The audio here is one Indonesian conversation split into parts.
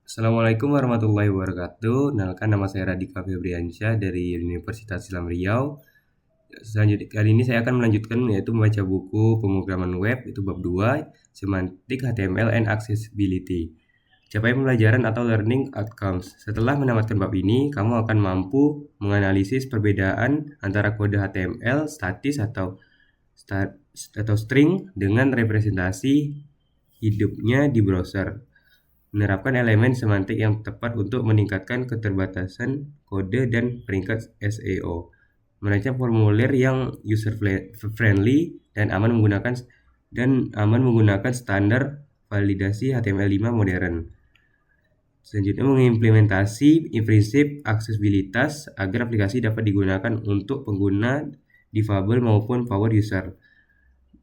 Assalamualaikum warahmatullahi wabarakatuh. Nama saya Radika Febriansyah dari Universitas Islam Riau. Selanjutnya kali ini saya akan melanjutkan yaitu membaca buku pemrograman web itu bab 2, Semantik HTML and Accessibility. Capaian pembelajaran atau learning outcomes. Setelah menamatkan bab ini, kamu akan mampu menganalisis perbedaan antara kode HTML statis atau string dengan representasi hidupnya di browser. Menerapkan elemen semantik yang tepat untuk meningkatkan keterbatasan kode dan peringkat SEO. Merancang formulir yang user friendly dan aman menggunakan standar validasi HTML5 modern. Selanjutnya mengimplementasi prinsip aksesibilitas agar aplikasi dapat digunakan untuk pengguna difabel maupun power user.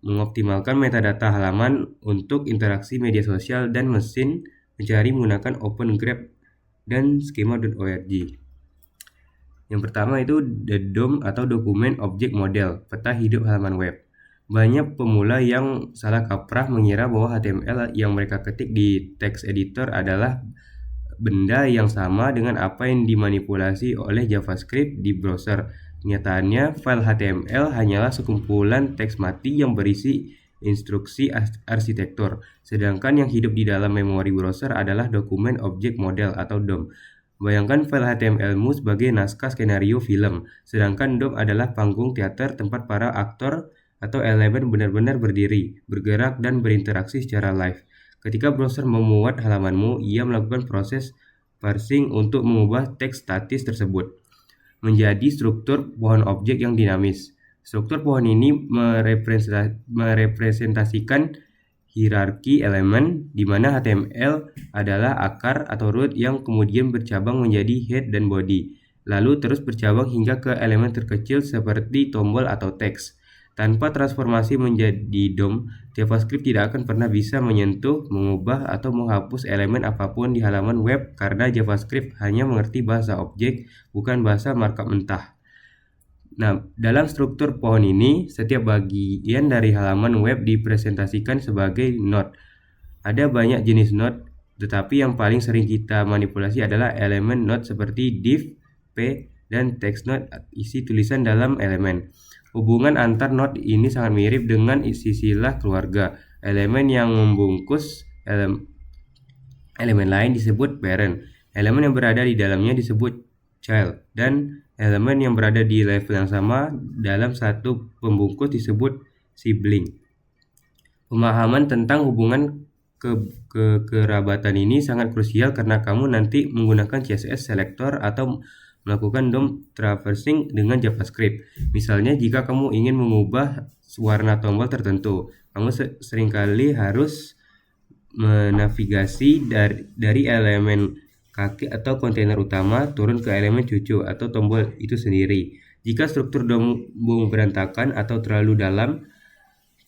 Mengoptimalkan metadata halaman untuk interaksi media sosial dan mesin mencari menggunakan OpenGraph dan schema.org. Yang pertama itu the DOM atau Document Object Model, peta hidup halaman web. Banyak pemula yang salah kaprah mengira bahwa HTML yang mereka ketik di text editor adalah benda yang sama dengan apa yang dimanipulasi oleh JavaScript di browser. Kenyataannya, file HTML hanyalah sekumpulan teks mati yang berisi instruksi arsitektur, sedangkan yang hidup di dalam memori browser adalah dokumen objek model atau DOM. Bayangkan file HTML-mu sebagai naskah skenario film, sedangkan DOM adalah panggung teater tempat para aktor atau elemen benar-benar berdiri, bergerak, dan berinteraksi secara live. Ketika browser memuat halamanmu, ia melakukan proses parsing untuk mengubah teks statis tersebut menjadi struktur pohon objek yang dinamis. Struktur pohon ini merepresentasikan hierarki elemen di mana HTML adalah akar atau root yang kemudian bercabang menjadi head dan body, lalu terus bercabang hingga ke elemen terkecil seperti tombol atau teks. Tanpa transformasi menjadi DOM, JavaScript tidak akan pernah bisa menyentuh, mengubah, atau menghapus elemen apapun di halaman web karena JavaScript hanya mengerti bahasa objek, bukan bahasa markup mentah. Nah, dalam struktur pohon ini, setiap bagian dari halaman web dipresentasikan sebagai node. Ada banyak jenis node, tetapi yang paling sering kita manipulasi adalah elemen node seperti div, p, dan text node isi tulisan dalam elemen. Hubungan antar node ini sangat mirip dengan silsilah keluarga. Elemen yang membungkus elemen lain disebut parent. Elemen yang berada di dalamnya disebut child, dan elemen yang berada di level yang sama dalam satu pembungkus disebut sibling. Pemahaman tentang hubungan kekerabatan ini sangat krusial karena kamu nanti menggunakan CSS selector atau melakukan DOM traversing dengan JavaScript. Misalnya jika kamu ingin mengubah warna tombol tertentu, kamu seringkali harus menavigasi dari elemen kaki atau kontainer utama turun ke elemen cucu atau tombol itu sendiri. Jika struktur DOM berantakan atau terlalu dalam,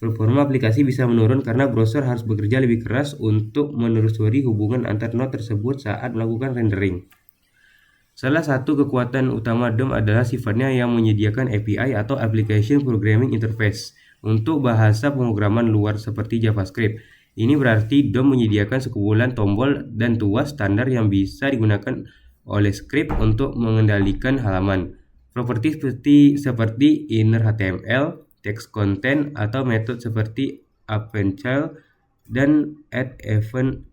performa aplikasi bisa menurun karena browser harus bekerja lebih keras untuk menelusuri hubungan antar node tersebut saat melakukan rendering. Salah satu kekuatan utama DOM adalah sifatnya yang menyediakan API atau Application Programming Interface untuk bahasa pemrograman luar seperti JavaScript. Ini berarti DOM menyediakan sekumpulan tombol dan tuas standar yang bisa digunakan oleh script untuk mengendalikan halaman. Properti seperti inner HTML, text content, atau metode seperti append child dan add event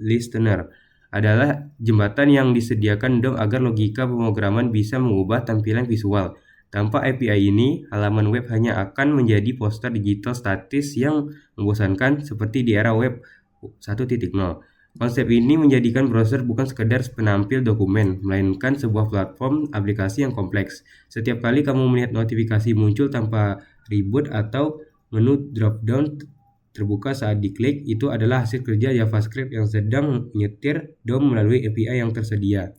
listener adalah jembatan yang disediakan DOM agar logika pemrograman bisa mengubah tampilan visual. Tanpa API ini, halaman web hanya akan menjadi poster digital statis yang membosankan seperti di era web 1.0. Konsep ini menjadikan browser bukan sekedar penampil dokumen, melainkan sebuah platform aplikasi yang kompleks. Setiap kali kamu melihat notifikasi muncul tanpa reboot atau menu drop-down terbuka saat diklik, itu adalah hasil kerja JavaScript yang sedang menyetir DOM melalui API yang tersedia.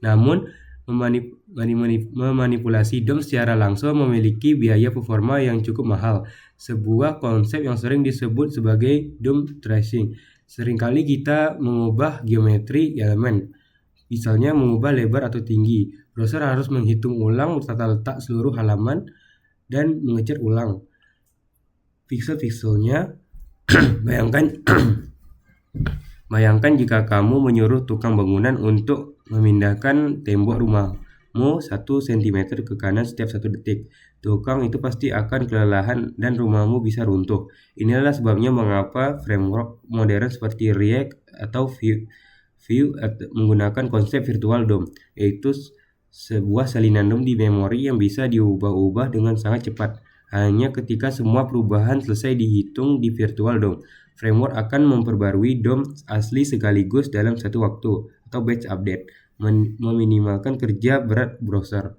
Namun, memanipulasi DOM secara langsung memiliki biaya performa yang cukup mahal, sebuah konsep yang sering disebut sebagai DOM tracing. Seringkali kita mengubah geometri elemen, misalnya mengubah lebar atau tinggi. Browser harus menghitung ulang tata letak seluruh halaman dan mengecer ulang pixel-pixelnya. Bayangkan Bayangkan jika kamu menyuruh tukang bangunan untuk memindahkan tembok rumahmu 1 cm ke kanan setiap 1 detik. Tukang itu pasti akan kelelahan dan rumahmu bisa runtuh. Inilah sebabnya mengapa framework modern seperti React atau Vue menggunakan konsep virtual DOM, yaitu sebuah salinan DOM di memori yang bisa diubah-ubah dengan sangat cepat. Hanya ketika semua perubahan selesai dihitung di virtual DOM, framework akan memperbarui DOM asli sekaligus dalam satu waktu atau batch update, meminimalkan kerja berat browser.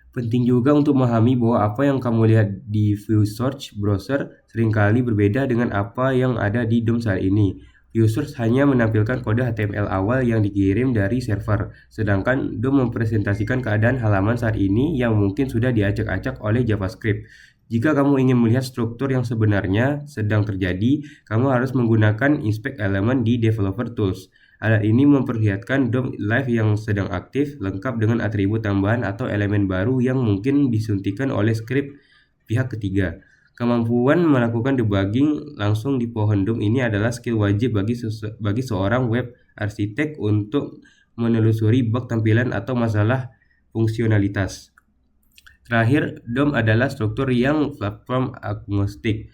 Penting juga untuk memahami bahwa apa yang kamu lihat di Vue Search browser seringkali berbeda dengan apa yang ada di DOM saat ini. Vue Search hanya menampilkan kode HTML awal yang dikirim dari server, sedangkan DOM mempresentasikan keadaan halaman saat ini yang mungkin sudah diacak-acak oleh JavaScript. Jika kamu ingin melihat struktur yang sebenarnya sedang terjadi, kamu harus menggunakan Inspect Element di Developer Tools. Alat ini memperlihatkan DOM live yang sedang aktif, lengkap dengan atribut tambahan atau elemen baru yang mungkin disuntikan oleh skrip pihak ketiga. Kemampuan melakukan debugging langsung di pohon DOM ini adalah skill wajib bagi seorang web arsitek untuk menelusuri bug tampilan atau masalah fungsionalitas. Terakhir, DOM adalah struktur yang platform agnostik.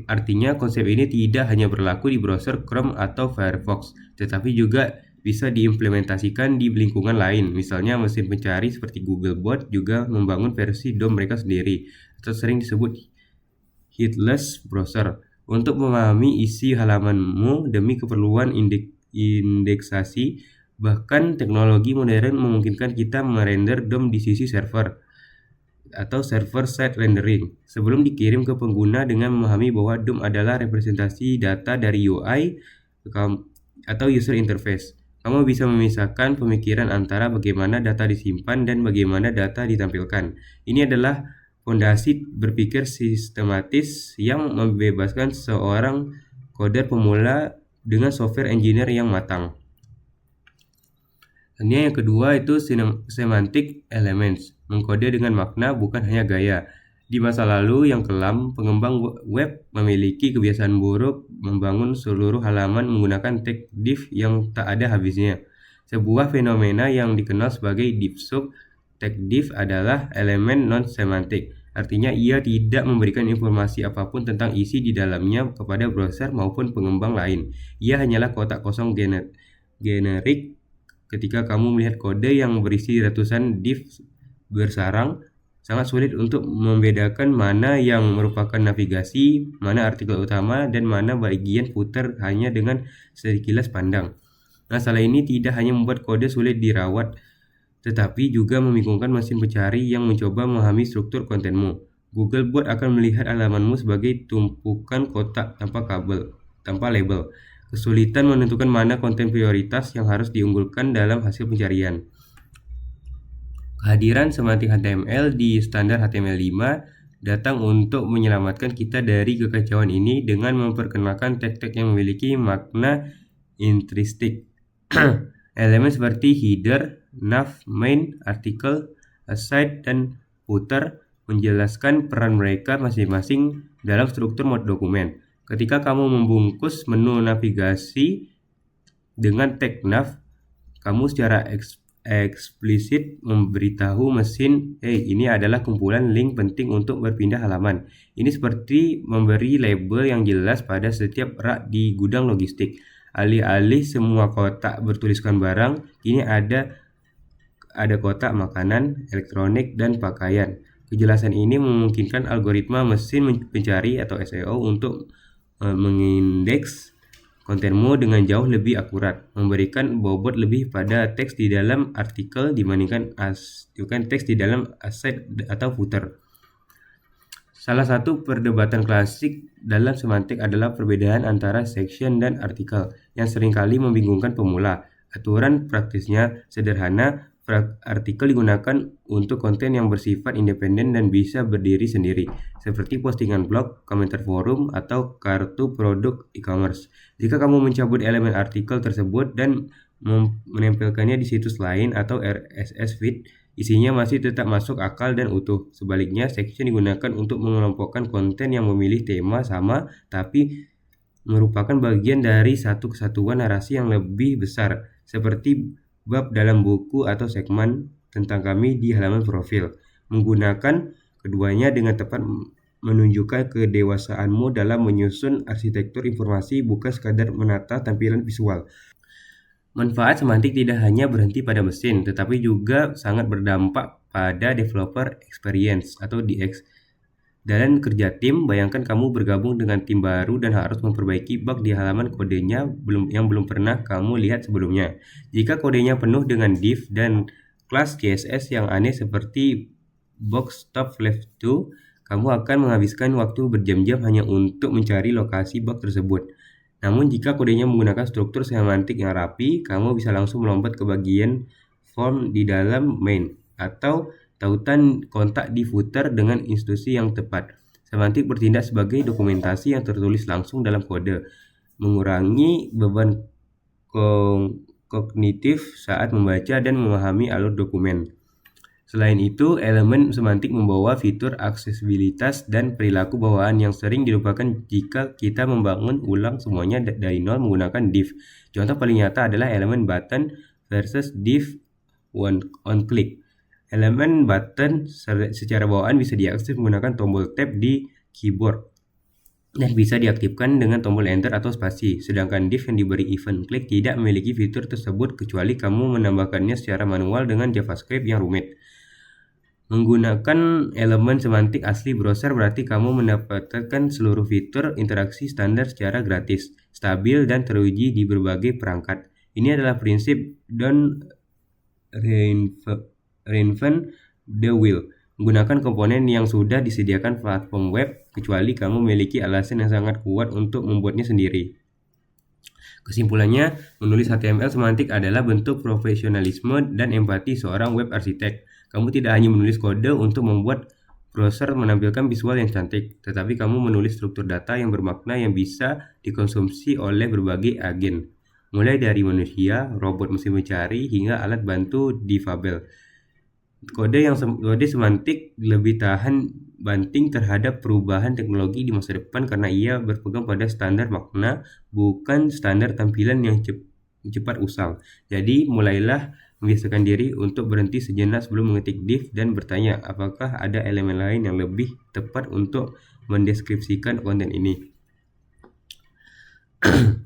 Artinya konsep ini tidak hanya berlaku di browser Chrome atau Firefox, tetapi juga bisa diimplementasikan di lingkungan lain. Misalnya mesin pencari seperti Googlebot juga membangun versi DOM mereka sendiri, atau sering disebut headless browser. Untuk memahami isi halamanmu demi keperluan indeksasi, bahkan teknologi modern memungkinkan kita merender DOM di sisi server atau server-side rendering sebelum dikirim ke pengguna. Dengan memahami bahwa DOM adalah representasi data dari UI atau user interface, kamu bisa memisahkan pemikiran antara bagaimana data disimpan dan bagaimana data ditampilkan. Ini adalah fondasi berpikir sistematis yang membebaskan seorang coder pemula dengan software engineer yang matang. Dan yang kedua itu semantic elements, mengkode dengan makna bukan hanya gaya. Di masa lalu yang kelam, pengembang web memiliki kebiasaan buruk membangun seluruh halaman menggunakan tag div yang tak ada habisnya. Sebuah fenomena yang dikenal sebagai div sub. Tag div adalah elemen non-semantik, artinya ia tidak memberikan informasi apapun tentang isi di dalamnya kepada browser maupun pengembang lain. Ia hanyalah kotak kosong generik. Ketika kamu melihat kode yang berisi ratusan div bersarang, sangat sulit untuk membedakan mana yang merupakan navigasi, mana artikel utama, dan mana bagian footer hanya dengan sekilas pandang. Masalah ini tidak hanya membuat kode sulit dirawat, tetapi juga membingungkan mesin pencari yang mencoba memahami struktur kontenmu. Googlebot akan melihat halamanmu sebagai tumpukan kotak tanpa label. Kesulitan menentukan mana konten prioritas yang harus diunggulkan dalam hasil pencarian. Kehadiran semantik HTML di standar HTML5 datang untuk menyelamatkan kita dari kekacauan ini dengan memperkenalkan tag-tag yang memiliki makna intristik. Elemen seperti header, nav, main, artikel, aside, dan footer menjelaskan peran mereka masing-masing dalam struktur dokumen. Ketika kamu membungkus menu navigasi dengan tag nav, kamu secara eksplisit memberitahu mesin, "Hey, ini adalah kumpulan link penting untuk berpindah halaman." Ini seperti memberi label yang jelas pada setiap rak di gudang logistik. Alih-alih semua kotak bertuliskan barang, kini ada kotak makanan, elektronik, dan pakaian. Kejelasan ini memungkinkan algoritma mesin pencari atau SEO untuk mengindeks kontenmu dengan jauh lebih akurat, memberikan bobot lebih pada teks di dalam artikel dibandingkan teks di dalam aside atau footer. Salah satu perdebatan klasik dalam semantik adalah perbedaan antara section dan artikel yang seringkali membingungkan pemula. Aturan praktisnya sederhana. Artikel digunakan untuk konten yang bersifat independen dan bisa berdiri sendiri, seperti postingan blog, komentar forum, atau kartu produk e-commerce. Jika kamu mencabut elemen artikel tersebut dan menempelkannya di situs lain atau RSS feed, isinya masih tetap masuk akal dan utuh. Sebaliknya, section digunakan untuk mengelompokkan konten yang memilih tema sama tapi merupakan bagian dari satu kesatuan narasi yang lebih besar, seperti bab dalam buku atau segmen tentang kami di halaman profil. Menggunakan keduanya dengan tepat menunjukkan kedewasaanmu dalam menyusun arsitektur informasi, bukan sekadar menata tampilan visual. Manfaat semantik tidak hanya berhenti pada mesin, tetapi juga sangat berdampak pada developer experience atau DX. Dalam kerja tim, bayangkan kamu bergabung dengan tim baru dan harus memperbaiki bug di halaman kodenya yang belum pernah kamu lihat sebelumnya. Jika kodenya penuh dengan div dan kelas CSS yang aneh seperti box top left to, kamu akan menghabiskan waktu berjam-jam hanya untuk mencari lokasi bug tersebut. Namun jika kodenya menggunakan struktur semantik yang rapi, kamu bisa langsung melompat ke bagian form di dalam main atau tautan kontak di footer dengan instruksi yang tepat. Semantik bertindak sebagai dokumentasi yang tertulis langsung dalam kode, mengurangi beban kognitif saat membaca dan memahami alur dokumen. Selain itu, elemen semantik membawa fitur aksesibilitas dan perilaku bawaan yang sering dilupakan jika kita membangun ulang semuanya dari nol menggunakan div. Contoh paling nyata adalah elemen button versus div on click. Elemen button secara bawaan bisa diakses menggunakan tombol tab di keyboard dan bisa diaktifkan dengan tombol enter atau spasi. Sedangkan div yang diberi event click tidak memiliki fitur tersebut kecuali kamu menambahkannya secara manual dengan JavaScript yang rumit. Menggunakan elemen semantik asli browser berarti kamu mendapatkan seluruh fitur interaksi standar secara gratis, stabil, dan teruji di berbagai perangkat. Ini adalah prinsip Don't reinvent the wheel. Menggunakan komponen yang sudah disediakan platform web, kecuali kamu memiliki alasan yang sangat kuat untuk membuatnya sendiri. Kesimpulannya, menulis HTML semantik adalah bentuk profesionalisme dan empati seorang web arsitek. Kamu tidak hanya menulis kode untuk membuat browser menampilkan visual yang cantik, tetapi kamu menulis struktur data yang bermakna yang bisa dikonsumsi oleh berbagai agen, mulai dari manusia, robot mesin mencari, hingga alat bantu difabel. Kode semantik lebih tahan banting terhadap perubahan teknologi di masa depan karena ia berpegang pada standar makna, bukan standar tampilan yang cepat usang. Jadi mulailah membiasakan diri untuk berhenti sejenak sebelum mengetik div dan bertanya apakah ada elemen lain yang lebih tepat untuk mendeskripsikan konten ini.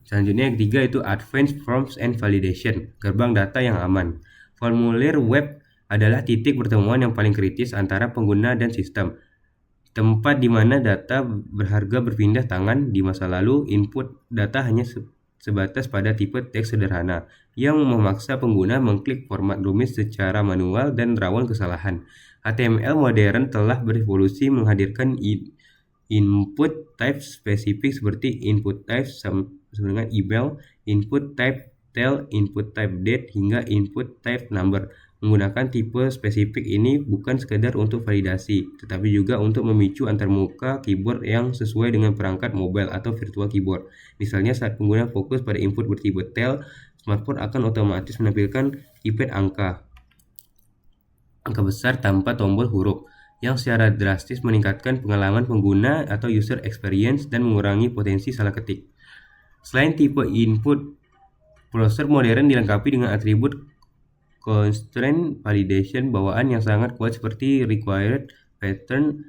Selanjutnya yang ketiga itu Advanced Forms and Validation, gerbang data yang aman. Formulir web adalah titik pertemuan yang paling kritis antara pengguna dan sistem. Tempat di mana data berharga berpindah tangan. Di masa lalu, input data hanya sebatas pada tipe teks sederhana yang memaksa pengguna mengklik format rumit secara manual dan rawan kesalahan. HTML modern telah berevolusi menghadirkan input type spesifik seperti input type sama dengan email, input type tel, input type date, hingga input type number. Menggunakan tipe spesifik ini bukan sekedar untuk validasi, tetapi juga untuk memicu antarmuka keyboard yang sesuai dengan perangkat mobile atau virtual keyboard. Misalnya saat pengguna fokus pada input bertipe tel, smartphone akan otomatis menampilkan keypad angka besar tanpa tombol huruf, yang secara drastis meningkatkan pengalaman pengguna atau user experience dan mengurangi potensi salah ketik. Selain tipe input, browser modern dilengkapi dengan atribut constraint validation bawaan yang sangat kuat seperti required, pattern,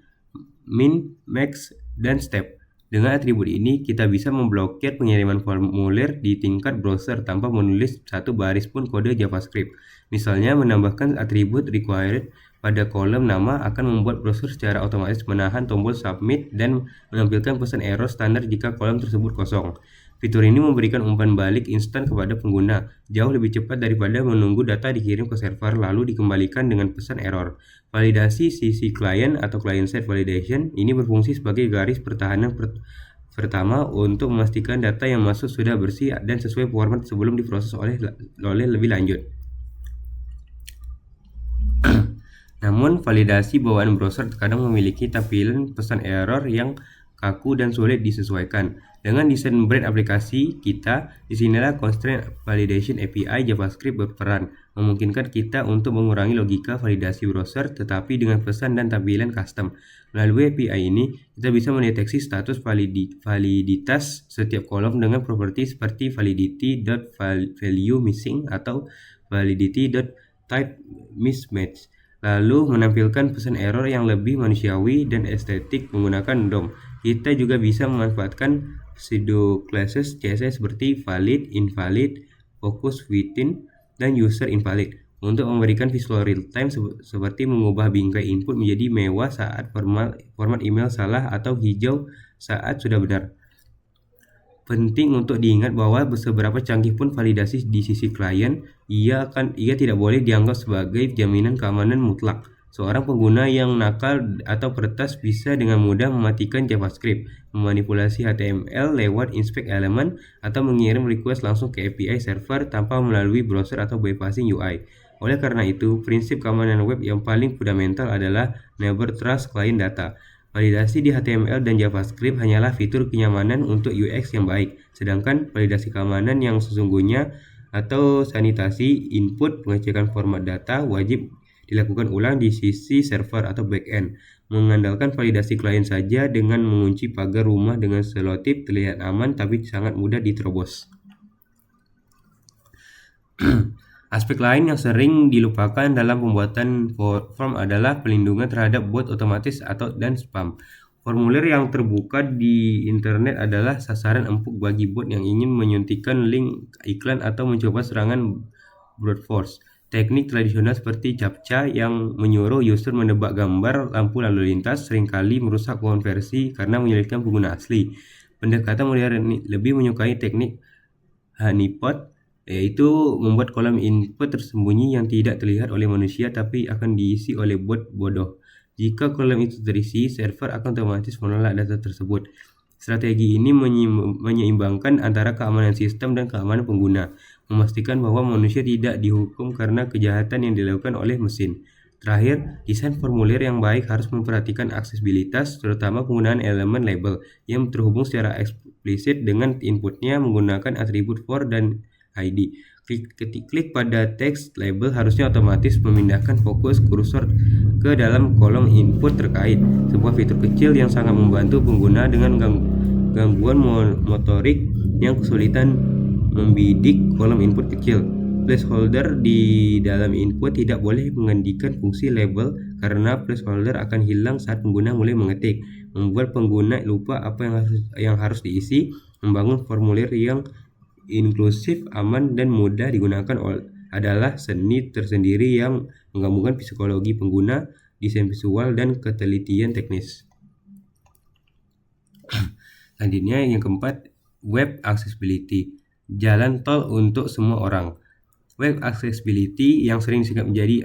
min, max, dan step. Dengan atribut ini, kita bisa memblokir pengiriman formulir di tingkat browser tanpa menulis satu baris pun kode JavaScript. Misalnya, menambahkan atribut required pada kolom nama akan membuat browser secara otomatis menahan tombol submit dan menampilkan pesan error standar jika kolom tersebut kosong. Fitur ini memberikan umpan balik instan kepada pengguna, jauh lebih cepat daripada menunggu data dikirim ke server lalu dikembalikan dengan pesan error. Validasi sisi klien atau client-side validation ini berfungsi sebagai garis pertahanan pertama untuk memastikan data yang masuk sudah bersih dan sesuai format sebelum diproses oleh lebih lanjut. Namun, validasi bawaan browser terkadang memiliki tampilan pesan error yang kaku dan sulit disesuaikan. Dengan desain brand aplikasi kita, disinilah constraint validation API JavaScript berperan, memungkinkan kita untuk mengurangi logika validasi browser tetapi dengan pesan dan tampilan custom. Melalui API ini, kita bisa mendeteksi status validitas setiap kolom dengan properti seperti validity.value missing atau validity.type mismatch, lalu menampilkan pesan error yang lebih manusiawi dan estetik menggunakan DOM. Kita juga bisa memanfaatkan pseudo classes CSS seperti valid, invalid, focus within, dan user invalid untuk memberikan visual real time seperti mengubah bingkai input menjadi mewah saat format email salah atau hijau saat sudah benar. Penting untuk diingat bahwa seberapa canggih pun validasi di sisi klien, ia tidak boleh dianggap sebagai jaminan keamanan mutlak. Seorang pengguna yang nakal atau peretas bisa dengan mudah mematikan JavaScript, memanipulasi HTML lewat inspect element, atau mengirim request langsung ke API server tanpa melalui browser atau bypassing UI. Oleh karena itu, prinsip keamanan web yang paling fundamental adalah never trust client data. Validasi di HTML dan JavaScript hanyalah fitur kenyamanan untuk UX yang baik, sedangkan validasi keamanan yang sesungguhnya atau sanitasi input pengecekan format data wajib dilakukan ulang di sisi server atau backend. Mengandalkan validasi klien saja dengan mengunci pagar rumah dengan selotip terlihat aman tapi sangat mudah diterobos. Aspek lain yang sering dilupakan dalam pembuatan form adalah pelindungan terhadap bot otomatis dan spam. Formulir yang terbuka di internet adalah sasaran empuk bagi bot yang ingin menyuntikkan link iklan atau mencoba serangan brute force. Teknik tradisional seperti CAPTCHA yang menyuruh user menebak gambar lampu lalu lintas seringkali merusak konversi karena menyulitkan pengguna asli. Pendekatan modern lebih menyukai teknik honeypot, yaitu membuat kolom input tersembunyi yang tidak terlihat oleh manusia tapi akan diisi oleh bot bodoh. Jika kolom itu terisi, server akan otomatis menolak data tersebut. Strategi ini menyeimbangkan antara keamanan sistem dan keamanan pengguna, memastikan bahwa manusia tidak dihukum karena kejahatan yang dilakukan oleh mesin. Terakhir, desain formulir yang baik harus memperhatikan aksesibilitas, terutama penggunaan elemen label yang terhubung secara eksplisit dengan inputnya menggunakan atribut for dan ID. Klik pada teks label harusnya otomatis memindahkan fokus kursor ke dalam kolom input terkait, sebuah fitur kecil yang sangat membantu pengguna dengan gangguan motorik yang kesulitan membidik kolom input kecil. Placeholder di dalam input tidak boleh menggantikan fungsi label karena placeholder akan hilang saat pengguna mulai mengetik, membuat pengguna lupa apa yang harus diisi. Membangun formulir yang inklusif, aman, dan mudah digunakan adalah seni tersendiri yang menggabungkan psikologi pengguna, desain visual, dan ketelitian teknis. Selanjutnya yang keempat, web accessibility, jalan tol untuk semua orang. Web accessibility yang sering disingkat menjadi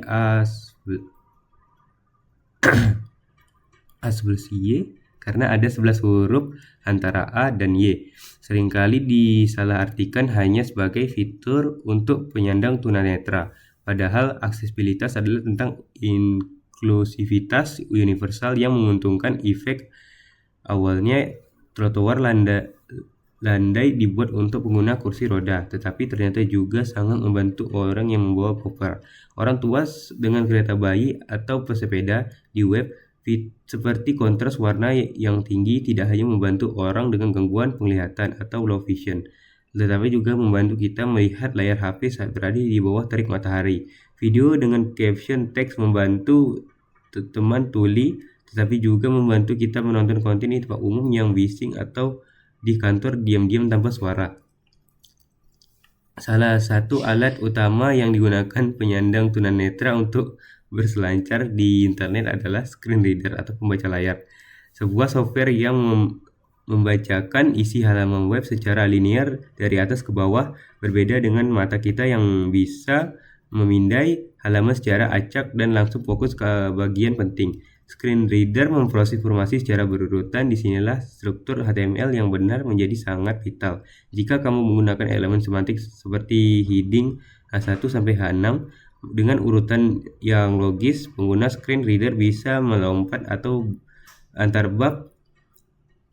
ASBLY karena ada 11 huruf antara A dan Y. Seringkali disalahartikan hanya sebagai fitur untuk penyandang tunanetra. Padahal aksesibilitas adalah tentang inklusivitas universal yang menguntungkan. Efek awalnya trotoar landai dibuat untuk pengguna kursi roda, tetapi ternyata juga sangat membantu orang yang membawa koper, orang tua dengan kereta bayi, atau pesepeda. Di web, seperti kontras warna yang tinggi tidak hanya membantu orang dengan gangguan penglihatan atau low vision, tetapi juga membantu kita melihat layar HP saat berada di bawah terik matahari. Video dengan caption teks membantu teman tuli, tetapi juga membantu kita menonton konten di tempat umum yang bising atau di kantor diam-diam tanpa suara. Salah satu alat utama yang digunakan penyandang tunanetra untuk berselancar di internet adalah screen reader atau pembaca layar, sebuah software yang membacakan isi halaman web secara linear dari atas ke bawah, berbeda dengan mata kita yang bisa memindai halaman secara acak dan langsung fokus ke bagian penting. Screen reader memproses informasi secara berurutan. Disinilah struktur HTML yang benar menjadi sangat vital. Jika kamu menggunakan elemen semantik seperti heading H1 sampai H6 dengan urutan yang logis, pengguna screen reader bisa melompat atau antar bab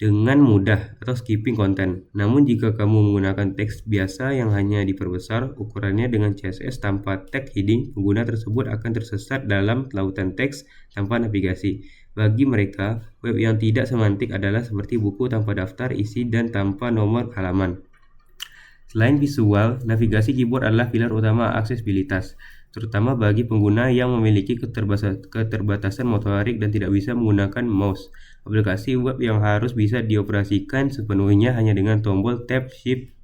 dengan mudah atau skipping konten. Namun jika kamu menggunakan teks biasa yang hanya diperbesar ukurannya dengan CSS tanpa tag heading, pengguna tersebut akan tersesat dalam lautan teks tanpa navigasi. Bagi mereka, web yang tidak semantik adalah seperti buku tanpa daftar isi dan tanpa nomor halaman. Selain visual, navigasi keyboard adalah pilar utama aksesibilitas, terutama bagi pengguna yang memiliki keterbatasan motorik dan tidak bisa menggunakan mouse. Aplikasi web yang harus bisa dioperasikan sepenuhnya hanya dengan tombol Tab, Shift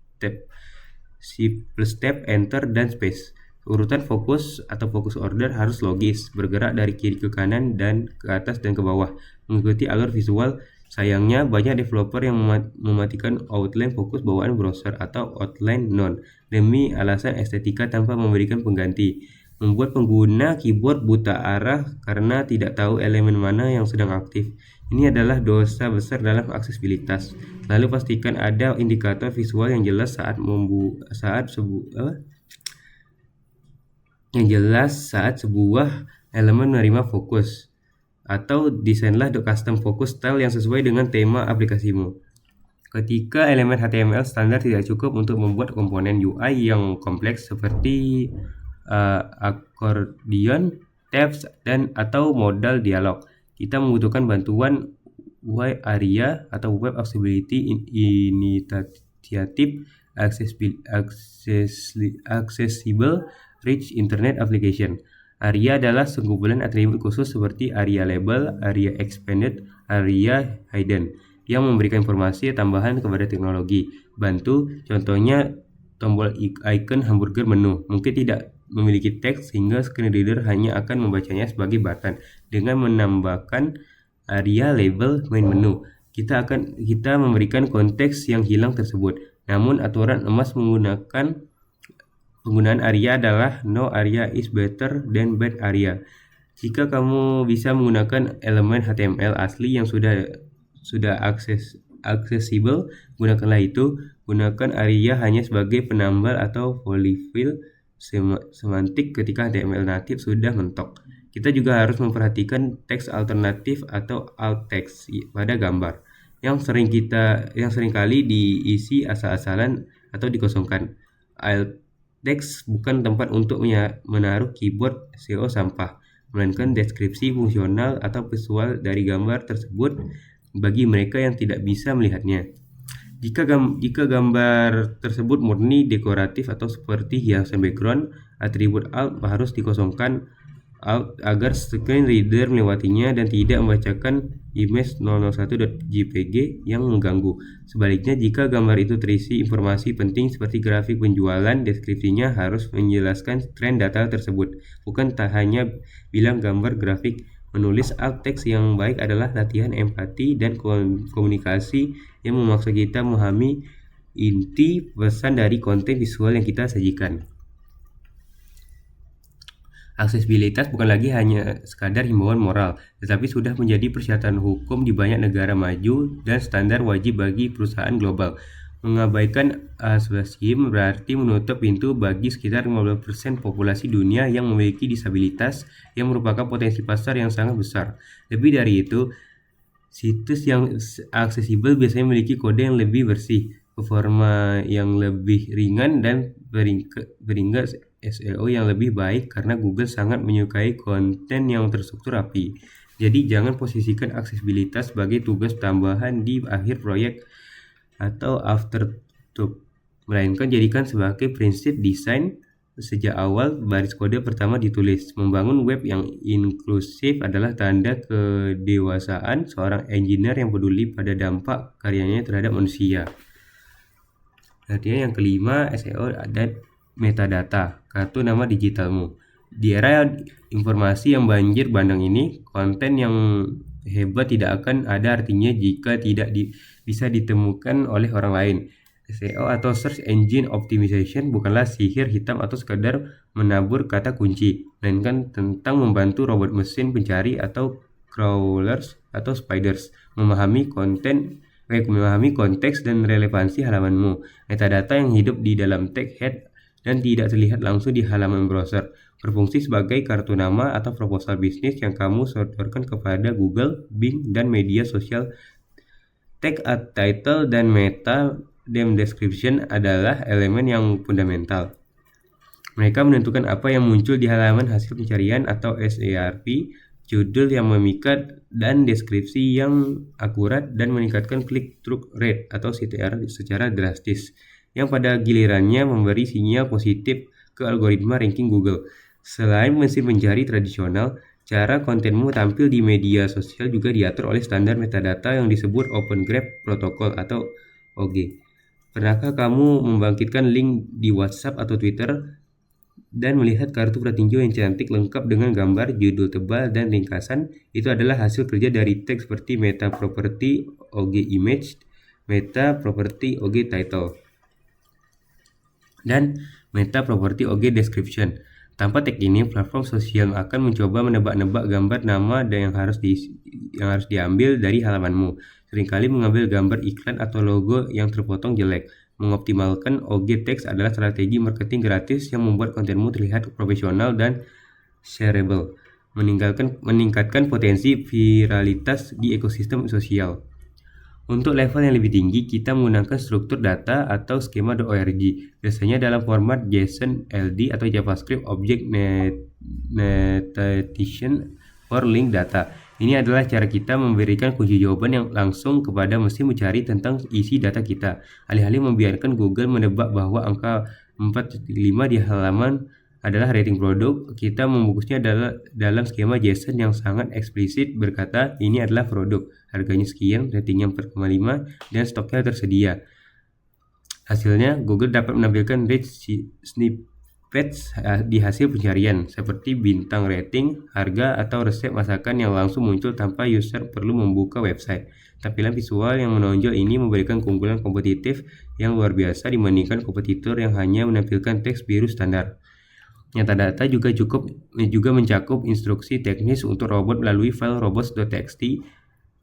plus Tab, Enter, dan Space. Urutan fokus atau fokus order harus logis, bergerak dari kiri ke kanan dan ke atas dan ke bawah, mengikuti alur visual. Sayangnya, banyak developer yang mematikan outline fokus bawaan browser atau outline none demi alasan estetika tanpa memberikan pengganti, membuat pengguna keyboard buta arah karena tidak tahu elemen mana yang sedang aktif. Ini adalah dosa besar dalam aksesibilitas. Lalu pastikan ada indikator visual yang jelas saat sebuah elemen menerima fokus, atau desainlah custom focus style yang sesuai dengan tema aplikasimu. Ketika elemen HTML standar tidak cukup untuk membuat komponen UI yang kompleks seperti accordion, tabs, atau modal dialog, kita membutuhkan bantuan WARIA atau Web Accessibility Initiative Accessible Rich Internet Application. ARIA adalah sekumpulan atribut khusus seperti ARIA Label, ARIA Expanded, ARIA Hidden yang memberikan informasi tambahan kepada teknologi. Bantu, contohnya tombol icon hamburger menu mungkin tidak memiliki teks sehingga screen reader hanya akan membacanya sebagai button. Dengan menambahkan ARIA Label main menu, kita memberikan konteks yang hilang tersebut. Namun aturan emas penggunaan ARIA adalah no ARIA is better than bad ARIA. Jika kamu bisa menggunakan elemen HTML asli yang sudah aksesibel, gunakanlah itu. Gunakan ARIA hanya sebagai penambal atau polyfill semantik ketika HTML natif sudah mentok. Kita juga harus memperhatikan teks alternatif atau alt text pada gambar yang seringkali diisi asal-asalan atau dikosongkan. Alt text bukan tempat untuk menaruh keyboard SEO sampah, melainkan deskripsi fungsional atau visual dari gambar tersebut bagi mereka yang tidak bisa melihatnya. Jika gambar tersebut murni dekoratif atau seperti hiasan background, atribut alt harus dikosongkan alt agar screen reader melewatinya dan tidak membacakan image 001.jpg yang mengganggu. Sebaliknya, jika gambar itu terisi informasi penting seperti grafik penjualan, deskripsinya harus menjelaskan tren data tersebut, bukan tak hanya bilang gambar grafik. Menulis alt text yang baik adalah latihan empati dan komunikasi yang memaksa kita memahami inti pesan dari konten visual yang kita sajikan. Aksesibilitas bukan lagi hanya sekadar himbauan moral, tetapi sudah menjadi persyaratan hukum di banyak negara maju dan standar wajib bagi perusahaan global. Mengabaikan aksesibilitas berarti menutup pintu bagi sekitar 15% populasi dunia yang memiliki disabilitas, yang merupakan potensi pasar yang sangat besar. Lebih dari itu, situs yang aksesibel biasanya memiliki kode yang lebih bersih, performa yang lebih ringan, dan peringkat SEO yang lebih baik karena Google sangat menyukai konten yang terstruktur rapi. Jadi jangan posisikan aksesibilitas sebagai tugas tambahan di akhir proyek atau afterthought, melainkan jadikan sebagai prinsip desain sejak awal baris kode pertama ditulis. Membangun web yang inklusif adalah tanda kedewasaan seorang engineer yang peduli pada dampak karyanya terhadap manusia. Artinya yang kelima, SEO dan metadata, kartu nama digitalmu. Di era informasi yang banjir bandang ini, konten yang hebat tidak akan ada artinya jika tidak bisa ditemukan oleh orang lain. SEO atau Search Engine Optimization bukanlah sihir hitam atau sekadar menabur kata kunci, melainkan tentang membantu robot mesin pencari atau crawlers atau spiders memahami konteks dan relevansi halamanmu. Metadata yang hidup di dalam tag head dan tidak terlihat langsung di halaman browser berfungsi sebagai kartu nama atau proposal bisnis yang kamu sodorkan kepada Google, Bing, dan media sosial. Tag, title, dan meta description adalah elemen yang fundamental. Mereka menentukan apa yang muncul di halaman hasil pencarian atau SERP, judul yang memikat, dan deskripsi yang akurat, dan meningkatkan click-through rate atau CTR secara drastis, yang pada gilirannya memberi sinyal positif ke algoritma ranking Google. Selain mesin pencari tradisional, cara kontenmu tampil di media sosial juga diatur oleh standar metadata yang disebut Open Graph Protocol atau OG. Pernahkah kamu membangkitkan link di WhatsApp atau Twitter dan melihat kartu pratinjo yang cantik lengkap dengan gambar, judul tebal, dan ringkasan? Itu adalah hasil kerja dari tag seperti meta property OG image, meta property OG title, dan meta property OG description. Tanpa tag ini, platform sosial akan mencoba menebak-nebak gambar nama dan yang harus diambil dari halamanmu. Seringkali mengambil gambar iklan atau logo yang terpotong jelek. Mengoptimalkan OG text adalah strategi marketing gratis yang membuat kontenmu terlihat profesional dan shareable, meningkatkan potensi viralitas di ekosistem sosial. Untuk level yang lebih tinggi, kita menggunakan struktur data atau skema.org, biasanya dalam format JSON, LD, atau JavaScript Object Notation for Link Data. Ini adalah cara kita memberikan kunci jawaban yang langsung kepada mesin mencari tentang isi data kita. Alih-alih membiarkan Google menebak bahwa angka 4.5 di halaman adalah rating produk, kita membungkusnya dalam skema JSON yang sangat eksplisit berkata ini adalah produk, harganya sekian, ratingnya 4,5, dan stoknya tersedia. Hasilnya, Google dapat menampilkan rich snippets di hasil pencarian, seperti bintang rating, harga, atau resep masakan yang langsung muncul tanpa user perlu membuka website. Tampilan visual yang menonjol ini memberikan keunggulan kompetitif yang luar biasa dibandingkan kompetitor yang hanya menampilkan teks biru standar. Metadata juga mencakup instruksi teknis untuk robot melalui file robots.txt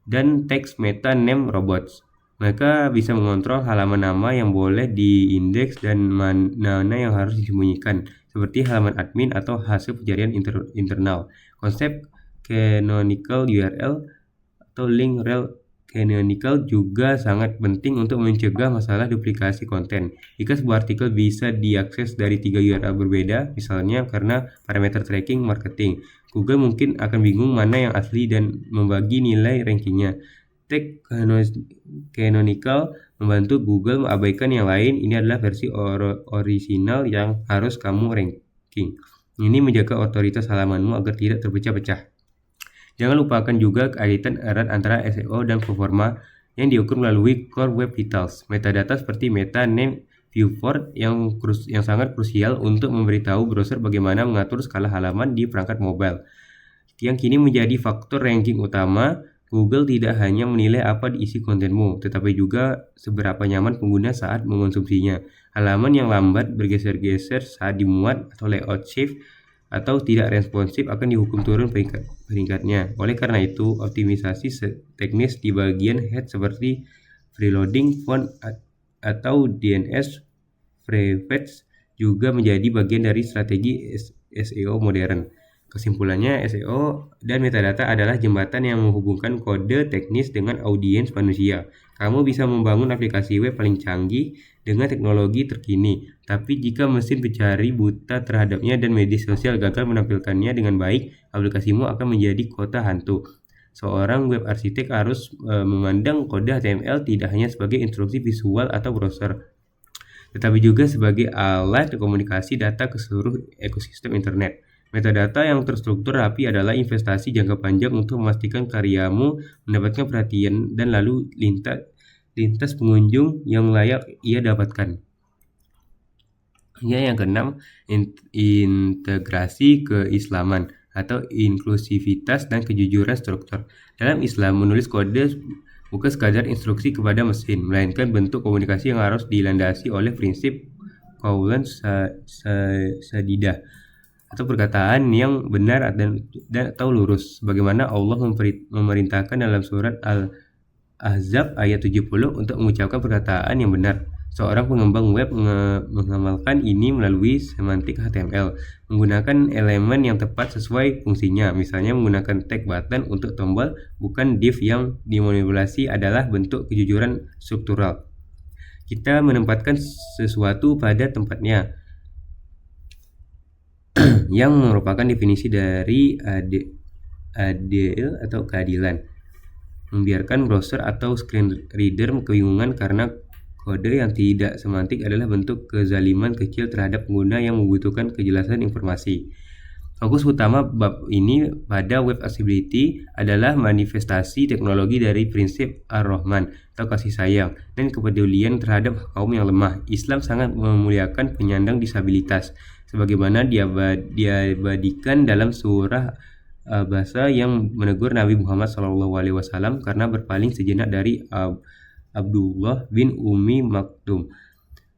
dan teks meta name robots. Mereka bisa mengontrol halaman nama yang boleh diindeks dan mana yang harus disembunyikan, seperti halaman admin atau hasil pencarian internal. Konsep canonical URL atau link rel canonical juga sangat penting untuk mencegah masalah duplikasi konten. Jika sebuah artikel bisa diakses dari 3 URL berbeda, misalnya karena parameter tracking marketing, Google mungkin akan bingung mana yang asli dan membagi nilai rankingnya. Tag canonical membantu Google mengabaikan yang lain. Ini adalah versi orisinal yang harus kamu ranking. Ini menjaga otoritas halamanmu agar tidak terpecah-pecah. Jangan lupakan juga kaitan erat antara SEO dan performa yang diukur melalui Core Web Vitals. Metadata seperti meta name viewport yang sangat krusial untuk memberitahu browser bagaimana mengatur skala halaman di perangkat mobile, yang kini menjadi faktor ranking utama. Google tidak hanya menilai apa diisi kontenmu, tetapi juga seberapa nyaman pengguna saat mengonsumsinya. Halaman yang lambat, bergeser-geser saat dimuat, atau layout shift atau tidak responsif akan dihukum turun peringkatnya. Oleh karena itu, optimisasi teknis di bagian head seperti freeloading font atau DNS prefix juga menjadi bagian dari strategi SEO modern. Kesimpulannya, SEO dan metadata adalah jembatan yang menghubungkan kode teknis dengan audiens manusia. Kamu bisa membangun aplikasi web paling canggih dengan teknologi terkini, tapi jika mesin pencari buta terhadapnya dan media sosial gagal menampilkannya dengan baik, aplikasimu akan menjadi kota hantu. Seorang web arsitek harus memandang kode HTML tidak hanya sebagai instruksi visual atau browser, tetapi juga sebagai alat komunikasi data ke seluruh ekosistem internet. Metadata yang terstruktur rapi adalah investasi jangka panjang untuk memastikan karyamu mendapatkan perhatian dan lalu lintas pengunjung yang layak ia dapatkan. Hingga yang keenam, integrasi keislaman atau inklusivitas dan kejujuran struktur. Dalam Islam, menulis kode bukan sekadar instruksi kepada mesin, melainkan bentuk komunikasi yang harus dilandasi oleh prinsip qaulan sadidah, atau perkataan yang benar dan atau lurus, sebagaimana Allah memerintahkan dalam surat Al-Ahzab ayat 70 untuk mengucapkan perkataan yang benar. Seorang pengembang web mengamalkan ini melalui semantik HTML, menggunakan elemen yang tepat sesuai fungsinya. Misalnya menggunakan tag button untuk tombol, bukan div yang dimanipulasi adalah bentuk kejujuran struktural. Kita menempatkan sesuatu pada tempatnya, yang merupakan definisi dari adil atau keadilan. Membiarkan browser atau screen reader kebingungan karena kode yang tidak semantik adalah bentuk kezaliman kecil terhadap pengguna yang membutuhkan kejelasan informasi. Fokus utama bab ini pada web accessibility adalah manifestasi teknologi dari prinsip Ar-Rahman atau kasih sayang dan kepedulian terhadap kaum yang lemah. Islam sangat memuliakan penyandang disabilitas, sebagaimana diabadikan dalam surah bahasa yang menegur Nabi Muhammad SAW karena berpaling sejenak dari Abdullah bin Umi Maktum,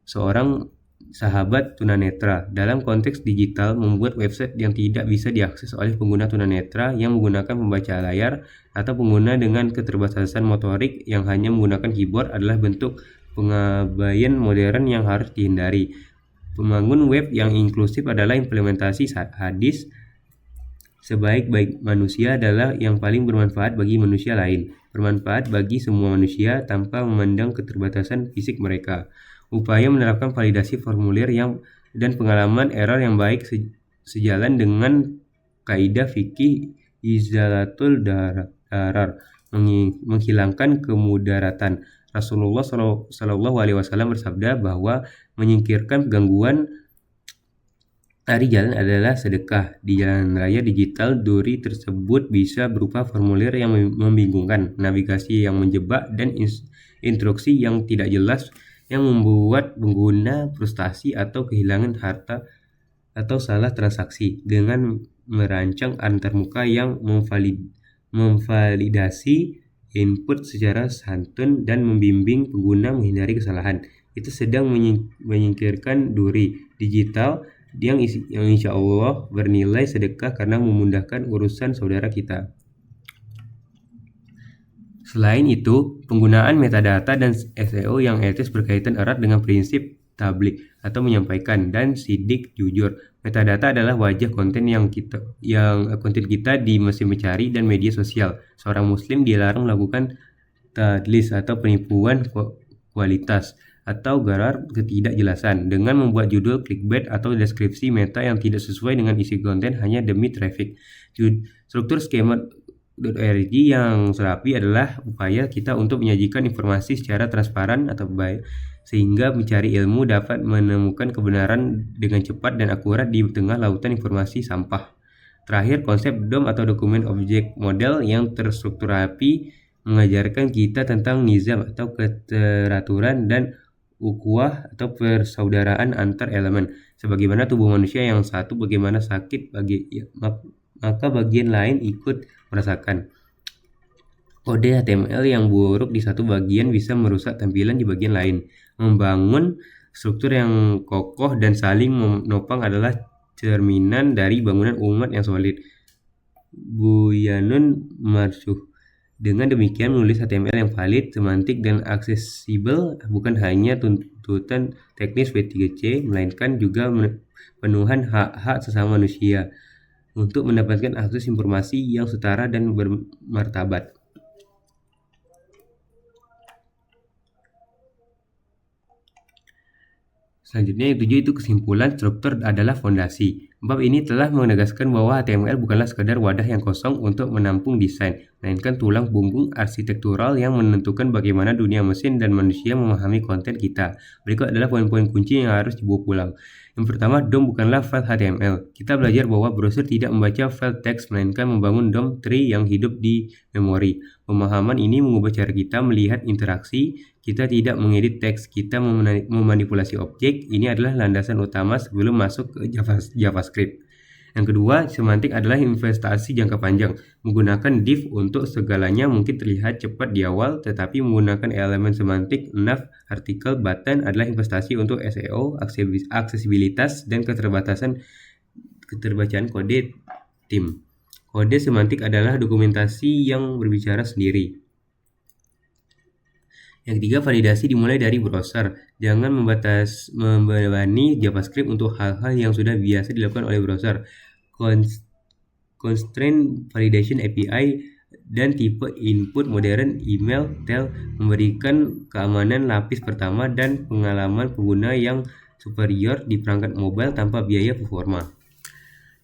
seorang sahabat tunanetra. Dalam konteks digital, membuat website yang tidak bisa diakses oleh pengguna tunanetra yang menggunakan pembaca layar atau pengguna dengan keterbatasan motorik yang hanya menggunakan keyboard adalah bentuk pengabaian modern yang harus dihindari. Membangun web yang inklusif adalah implementasi hadis sebaik-baik manusia adalah yang paling bermanfaat bagi manusia lain, bermanfaat bagi semua manusia tanpa memandang keterbatasan fisik mereka. Upaya menerapkan validasi formulir dan pengalaman error yang baik sejalan dengan kaidah fikih izalatul darar, menghilangkan kemudaratan. Rasulullah SAW bersabda bahwa menyingkirkan gangguan Tari jalan adalah sedekah. Di jalan raya digital, duri tersebut bisa berupa formulir yang membingungkan, navigasi yang menjebak, dan instruksi yang tidak jelas yang membuat pengguna frustasi atau kehilangan harta atau salah transaksi. Dengan merancang antarmuka yang memvalidasi input secara santun dan membimbing pengguna menghindari kesalahan, itu sedang menyingkirkan duri digital yang insya Allah bernilai sedekah karena memudahkan urusan saudara kita. Selain itu, penggunaan metadata dan SEO yang etis berkaitan erat dengan prinsip tablik atau menyampaikan dan sidik jujur. Metadata adalah wajah konten konten kita di mesin pencari dan media sosial. Seorang muslim dilarang melakukan tadlis atau penipuan kualitas atau garar ketidakjelasan dengan membuat judul clickbait atau deskripsi meta yang tidak sesuai dengan isi konten hanya demi traffic. Struktur skema.org yang serapi adalah upaya kita untuk menyajikan informasi secara transparan atau baik, sehingga mencari ilmu dapat menemukan kebenaran dengan cepat dan akurat di tengah lautan informasi sampah. Terakhir, konsep DOM atau Document Object Model yang terstruktur rapi mengajarkan kita tentang nizam atau keteraturan dan ukhuwah atau persaudaraan antar elemen. Sebagaimana tubuh manusia yang satu bagaimana sakit maka bagian lain ikut merasakan. Kode HTML yang buruk di satu bagian bisa merusak tampilan di bagian lain. Membangun struktur yang kokoh dan saling menopang adalah cerminan dari bangunan umat yang solid. Buyanun Marsyuh. Dengan demikian, menulis HTML yang valid, semantik, dan aksesibel bukan hanya tuntutan teknis W3C, melainkan juga pemenuhan hak-hak sesama manusia untuk mendapatkan akses informasi yang setara dan bermartabat. Selanjutnya yang 7 itu kesimpulan struktur adalah fondasi. Bab ini telah menegaskan bahwa HTML bukanlah sekadar wadah yang kosong untuk menampung desain, melainkan tulang punggung arsitektural yang menentukan bagaimana dunia mesin dan manusia memahami konten kita. Berikut adalah poin-poin kunci yang harus dibawa pulang. Yang pertama, DOM bukanlah file HTML. Kita belajar bahwa browser tidak membaca file teks, melainkan membangun DOM tree yang hidup di memori. Pemahaman ini mengubah cara kita melihat interaksi. Kita tidak mengedit teks, kita memanipulasi objek. Ini adalah landasan utama sebelum masuk ke JavaScript. Yang kedua, semantik adalah investasi jangka panjang. Menggunakan div untuk segalanya mungkin terlihat cepat di awal, tetapi menggunakan elemen semantik, nav, artikel, button adalah investasi untuk SEO, aksesibilitas, dan keterbacaan kode tim. Kode semantik adalah dokumentasi yang berbicara sendiri. Yang ketiga, validasi dimulai dari browser. Jangan membebani JavaScript untuk hal-hal yang sudah biasa dilakukan oleh browser. Constraint Validation API dan tipe input modern email tel memberikan keamanan lapis pertama dan pengalaman pengguna yang superior di perangkat mobile tanpa biaya performa.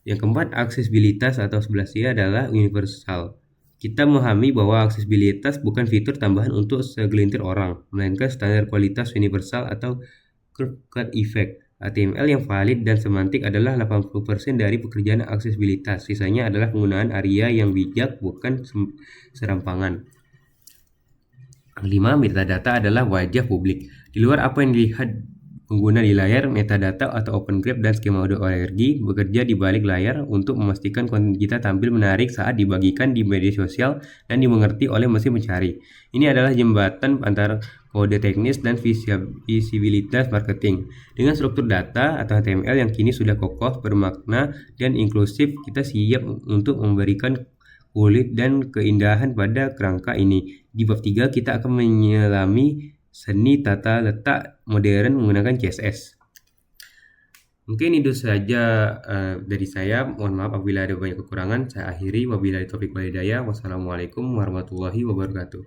Yang keempat, aksesibilitas atau 11C adalah universal. Kita memahami bahwa aksesibilitas bukan fitur tambahan untuk segelintir orang, melainkan standar kualitas universal atau curve effect. HTML yang valid dan semantik adalah 80% dari pekerjaan aksesibilitas. Sisanya adalah penggunaan ARIA yang bijak, bukan serampangan. Kelima, metadata adalah wajah publik. Di luar apa yang dilihat pengguna di layar, metadata atau open graph dan skema.org bekerja di balik layar untuk memastikan konten kita tampil menarik saat dibagikan di media sosial dan dimengerti oleh mesin pencari. Ini adalah jembatan antara kode teknis dan visibilitas marketing. Dengan struktur data atau HTML yang kini sudah kokoh, bermakna, dan inklusif, kita siap untuk memberikan kulit dan keindahan pada kerangka ini. Di bab 3 kita akan menyelami seni tata letak modern menggunakan CSS. Mungkin itu saja dari saya. Mohon maaf apabila ada banyak kekurangan. Saya akhiri. Wabillahi taufiq wal hidayah. Wassalamualaikum warahmatullahi wabarakatuh.